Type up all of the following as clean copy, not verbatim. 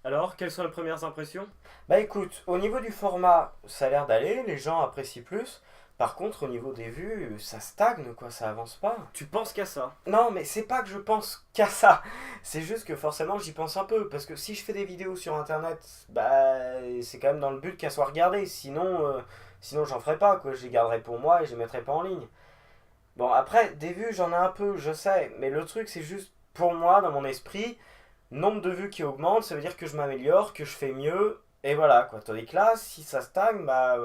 Alors, quelles sont les premières impressions? Bah écoute, au niveau du format, ça a l'air d'aller, les gens apprécient plus. Par contre, au niveau des vues, ça stagne quoi, ça avance pas. Tu penses qu'à ça? Non, mais c'est pas que je pense qu'à ça. C'est juste que forcément j'y pense un peu. Parce que si je fais des vidéos sur internet, bah c'est quand même dans le but qu'elles soient regardées. Sinon j'en ferai pas quoi. Je les garderai pour moi et je les mettrai pas en ligne. Bon, après, des vues, j'en ai un peu, je sais. Mais le truc, c'est juste pour moi, dans mon esprit, nombre de vues qui augmente, ça veut dire que je m'améliore, que je fais mieux. Et voilà quoi. Tandis que là, si ça stagne, bah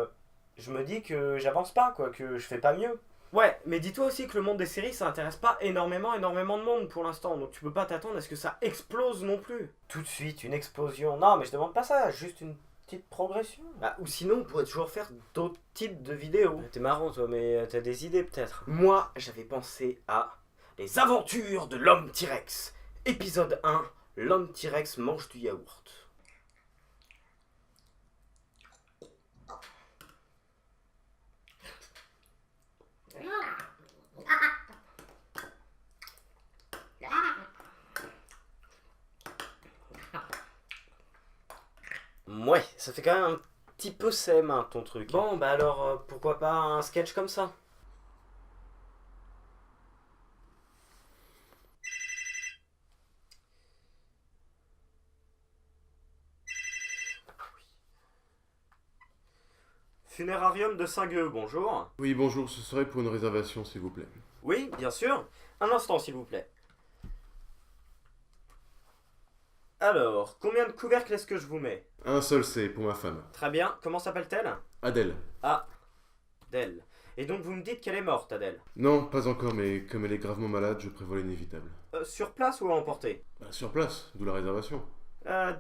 je me dis que j'avance pas quoi, que je fais pas mieux. Ouais, mais dis-toi aussi que le monde des séries, ça intéresse pas énormément de monde pour l'instant, donc tu peux pas t'attendre à ce que ça explose non plus. Tout de suite, une explosion. Non, mais je demande pas ça, juste une petite progression. Bah, ou sinon, on pourrait toujours faire d'autres types de vidéos. T'es marrant toi, mais t'as des idées peut-être. Moi, j'avais pensé à Les aventures de l'homme T-Rex. Épisode 1, l'homme T-Rex mange du yaourt. Ouais, ça fait quand même un petit peu CM1 ton truc. Bon, bah alors, pourquoi pas un sketch comme ça? Funérarium de Saint-Gueux, bonjour. Oui, bonjour, ce serait pour une réservation, s'il vous plaît. Oui, bien sûr. Un instant, s'il vous plaît. Alors, combien de couvercles est-ce que je vous mets? Un seul C pour ma femme. Très bien, comment s'appelle-t-elle? Adèle. Ah, Adèle. Et donc vous me dites qu'elle est morte, Adèle. Non, pas encore, mais comme elle est gravement malade, je prévois l'inévitable. Sur place ou à emporter? Bah, sur place, d'où la réservation.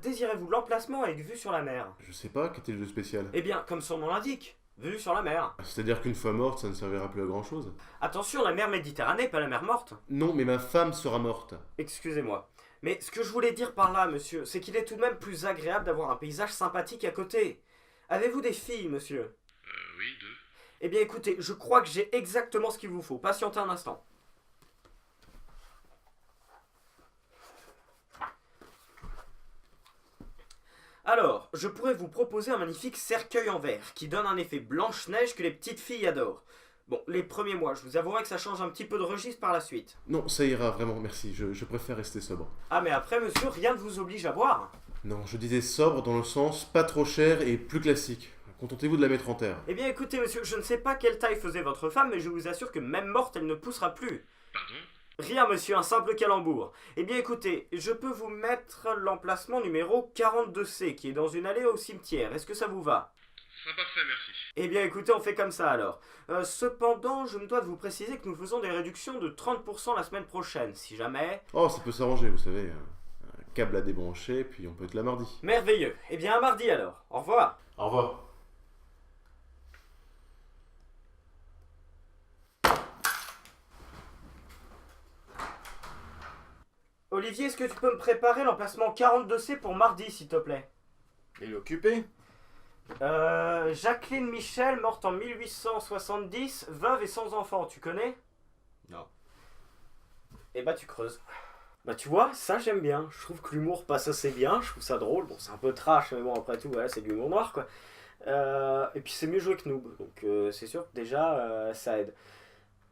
Désirez-vous l'emplacement avec vue sur la mer? Je sais pas, qu'est-il de spécial? Eh bien, comme son nom l'indique, vue sur la mer. C'est-à-dire qu'une fois morte, ça ne servira plus à grand chose? Attention, la mer Méditerranée, pas la mer morte. Non, mais ma femme sera morte. Excusez-moi. Mais ce que je voulais dire par là, monsieur, c'est qu'il est tout de même plus agréable d'avoir un paysage sympathique à côté. Avez-vous des filles, monsieur? Oui, deux. Eh bien écoutez, je crois que j'ai exactement ce qu'il vous faut. Patientez un instant. Alors, je pourrais vous proposer un magnifique cercueil en verre qui donne un effet blanche-neige que les petites filles adorent. Bon, les premiers mois, je vous avouerai que ça change un petit peu de registre par la suite. Non, ça ira, vraiment, merci, je préfère rester sobre. Ah mais après, monsieur, rien ne vous oblige à boire. Non, je disais sobre dans le sens pas trop cher et plus classique. Contentez-vous de la mettre en terre. Eh bien écoutez, monsieur, je ne sais pas quelle taille faisait votre femme, mais je vous assure que même morte, elle ne poussera plus. Pardon? Rien, monsieur, un simple calembour. Eh bien écoutez, je peux vous mettre l'emplacement numéro 42C, qui est dans une allée au cimetière. Est-ce que ça vous va? Ce sera parfait, merci. Eh bien écoutez, on fait comme ça alors. Cependant, je me dois de vous préciser que nous faisons des réductions de 30% la semaine prochaine, si jamais... Oh, ça peut s'arranger, vous savez. Un câble à débrancher, puis on peut être là mardi. Merveilleux. Eh bien à mardi alors. Au revoir. Au revoir. Olivier, est-ce que tu peux me préparer l'emplacement 42C pour mardi, s'il te plaît? Il est occupé? Jacqueline Michel, morte en 1870, veuve et sans enfant, tu connais? Non. Eh bah tu creuses. Bah tu vois, ça j'aime bien. Je trouve que l'humour passe assez bien, je trouve ça drôle. Bon, c'est un peu trash, mais bon, après tout, voilà, c'est de l'humour noir, quoi. Et puis c'est mieux joué que Noob, donc c'est sûr que déjà, ça aide.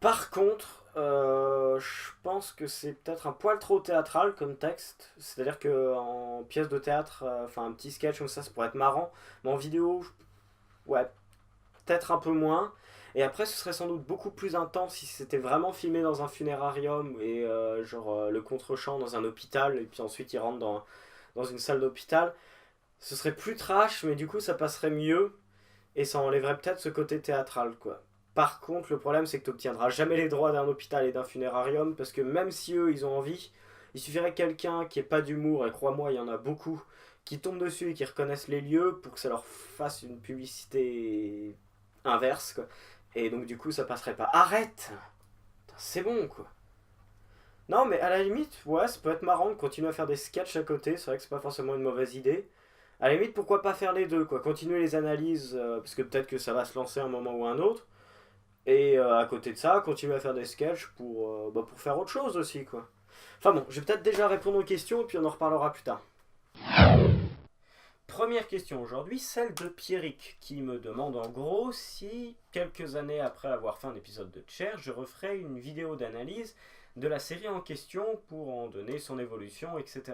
Par contre, je pense que c'est peut-être un poil trop théâtral comme texte. C'est-à-dire que en pièce de théâtre, enfin un petit sketch comme ça pourrait être marrant. Mais en vidéo, ouais, peut-être un peu moins. Et après, ce serait sans doute beaucoup plus intense si c'était vraiment filmé dans un funérarium et le contre-champ dans un hôpital. Et puis ensuite, il rentre dans une salle d'hôpital. Ce serait plus trash, mais du coup, ça passerait mieux. Et ça enlèverait peut-être ce côté théâtral, quoi. Par contre, le problème, c'est que tu n'obtiendras jamais les droits d'un hôpital et d'un funérarium, parce que même si eux, ils ont envie, il suffirait que quelqu'un qui ait pas d'humour, et crois-moi, il y en a beaucoup, qui tombent dessus et qui reconnaissent les lieux pour que ça leur fasse une publicité inverse, quoi. Et donc, du coup, ça passerait pas. Arrête! Putain, c'est bon, quoi. Non, mais à la limite, ouais, ça peut être marrant de continuer à faire des sketchs à côté, c'est vrai que c'est pas forcément une mauvaise idée. À la limite, pourquoi pas faire les deux, quoi. Continuer les analyses, parce que peut-être que ça va se lancer un moment ou un autre. Et à côté de ça, continuer à faire des sketchs pour faire autre chose aussi, quoi. Enfin bon, je vais peut-être déjà répondre aux questions et puis on en reparlera plus tard. première question aujourd'hui, celle de Pierrick, qui me demande en gros si, quelques années après avoir fait un épisode de Cher, je referai une vidéo d'analyse de la série en question pour en donner son évolution, etc.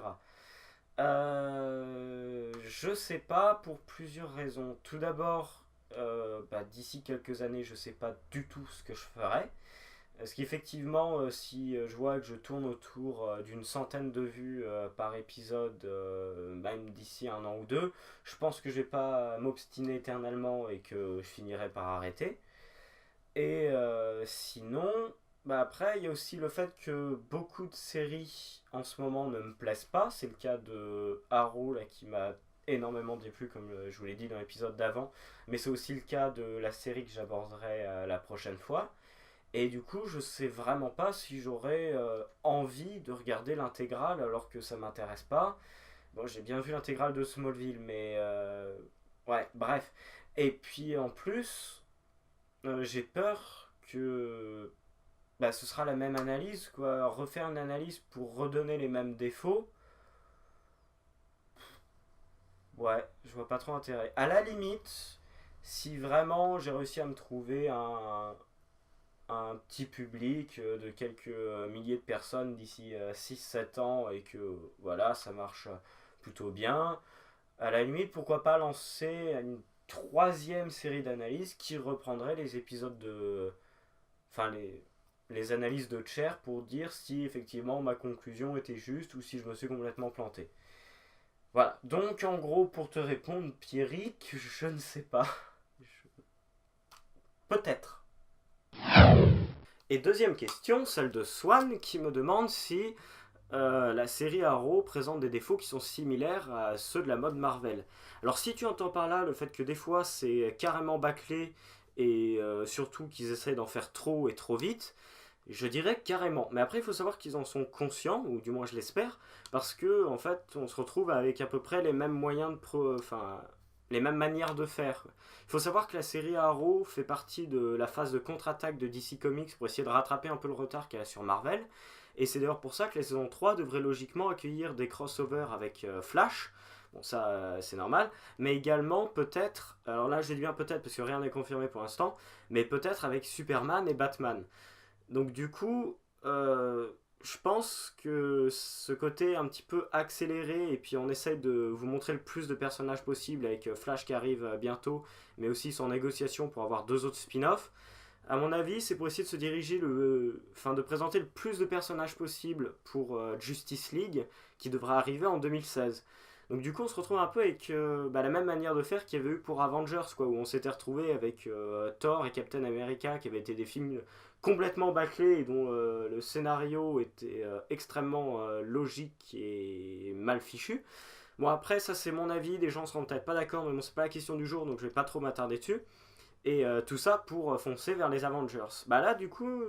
Je sais pas pour plusieurs raisons. Tout d'abord, d'ici quelques années, je sais pas du tout ce que je ferai. Parce qu'effectivement, si je vois que je tourne autour d'une centaine de vues par épisode, même d'ici 1 an ou 2, je pense que je vais pas m'obstiner éternellement et que je finirai par arrêter. Et sinon, après, il y a aussi le fait que beaucoup de séries en ce moment ne me plaisent pas. C'est le cas de Arrow là, qui m'a énormément déplu, comme je vous l'ai dit dans l'épisode d'avant. Mais c'est aussi le cas de la série que j'aborderai la prochaine fois. Et du coup, je sais vraiment pas si j'aurais envie de regarder l'intégrale alors que ça m'intéresse pas. Bon, j'ai bien vu l'intégrale de Smallville, mais ouais, bref. Et puis en plus, j'ai peur que ce sera la même analyse, quoi. Refaire une analyse pour redonner les mêmes défauts. Ouais, je vois pas trop intérêt. À la limite, si vraiment j'ai réussi à me trouver un petit public de quelques milliers de personnes d'ici 6-7 ans et que voilà, ça marche plutôt bien. À la limite, pourquoi pas lancer une troisième série d'analyses qui reprendrait les épisodes de. Enfin, les analyses de Cher pour dire si effectivement ma conclusion était juste ou si je me suis complètement planté. Voilà, donc en gros, pour te répondre, Pierrick, je ne sais pas. Peut-être. Et deuxième question, celle de Swan, qui me demande si la série Arrow présente des défauts qui sont similaires à ceux de la mode Marvel. Alors si tu entends par là le fait que des fois c'est carrément bâclé et surtout qu'ils essayent d'en faire trop et trop vite, je dirais carrément. Mais après il faut savoir qu'ils en sont conscients, ou du moins je l'espère, parce que en fait on se retrouve avec à peu près les mêmes moyens les mêmes manières de faire. Il faut savoir que la série Arrow fait partie de la phase de contre-attaque de DC Comics pour essayer de rattraper un peu le retard qu'elle a sur Marvel. Et c'est d'ailleurs pour ça que la saison 3 devrait logiquement accueillir des crossovers avec Flash. Bon, ça, c'est normal. Mais également, peut-être, alors là, je dis bien peut-être parce que rien n'est confirmé pour l'instant, mais peut-être avec Superman et Batman. Donc, du coup, je pense que ce côté un petit peu accéléré, et puis on essaye de vous montrer le plus de personnages possible avec Flash qui arrive bientôt, mais aussi son négociation pour avoir 2 autres spin-offs. À mon avis, c'est pour essayer de se diriger de présenter le plus de personnages possible pour Justice League, qui devra arriver en 2016. Donc du coup, on se retrouve un peu avec la même manière de faire qu'il y avait eu pour Avengers, quoi, où on s'était retrouvé avec Thor et Captain America, qui avaient été des films complètement bâclés et dont le scénario était extrêmement logique et mal fichu. Bon, après, ça c'est mon avis, des gens seront peut-être pas d'accord, mais bon, c'est pas la question du jour, donc je vais pas trop m'attarder dessus. Et tout ça pour foncer vers les Avengers. Là, du coup,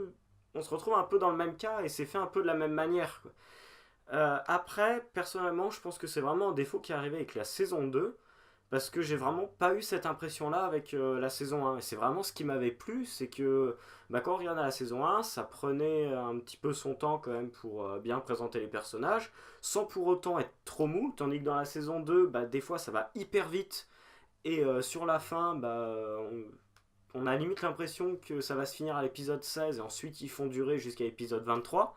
on se retrouve un peu dans le même cas et c'est fait un peu de la même manière, quoi. Après, personnellement, je pense que c'est vraiment un défaut qui est arrivé avec la saison 2, parce que j'ai vraiment pas eu cette impression-là avec la saison 1. Et c'est vraiment ce qui m'avait plu, c'est que quand on regardait la saison 1, ça prenait un petit peu son temps quand même pour bien présenter les personnages, sans pour autant être trop mou, tandis que dans la saison 2, des fois ça va hyper vite, et sur la fin, on a limite l'impression que ça va se finir à l'épisode 16, et ensuite ils font durer jusqu'à l'épisode 23.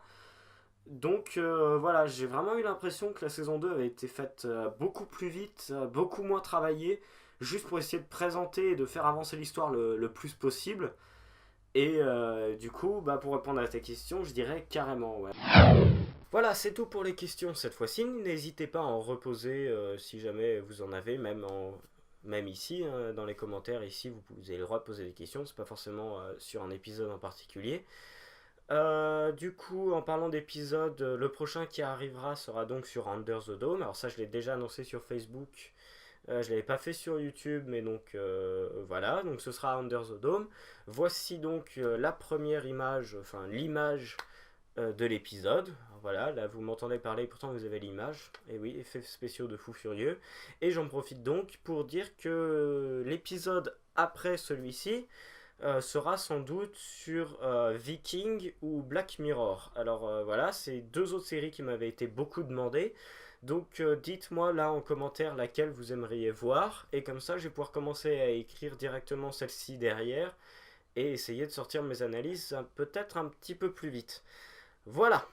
Donc voilà, j'ai vraiment eu l'impression que la saison 2 avait été faite beaucoup plus vite, beaucoup moins travaillée, juste pour essayer de présenter et de faire avancer l'histoire le plus possible. Et du coup, pour répondre à ta question, je dirais carrément, ouais. Voilà, c'est tout pour les questions cette fois-ci. N'hésitez pas à en reposer si jamais vous en avez, même ici, dans les commentaires, ici, vous avez le droit de poser des questions, c'est pas forcément sur un épisode en particulier. Du coup, en parlant d'épisode, le prochain qui arrivera sera donc sur Under the Dome. Alors ça, je l'ai déjà annoncé sur Facebook. Je l'avais pas fait sur YouTube, mais donc voilà. Donc ce sera Under the Dome. Voici donc la première image, enfin l'image de l'épisode. Voilà, là vous m'entendez parler, pourtant vous avez l'image. Et oui, effets spéciaux de fou furieux. Et j'en profite donc pour dire que l'épisode après celui-ci sera sans doute sur Viking ou Black Mirror. Alors voilà, c'est 2 autres séries qui m'avaient été beaucoup demandées. Donc dites-moi là en commentaire laquelle vous aimeriez voir, et comme ça je vais pouvoir commencer à écrire directement celle-ci derrière, et essayer de sortir mes analyses peut-être un petit peu plus vite. Voilà.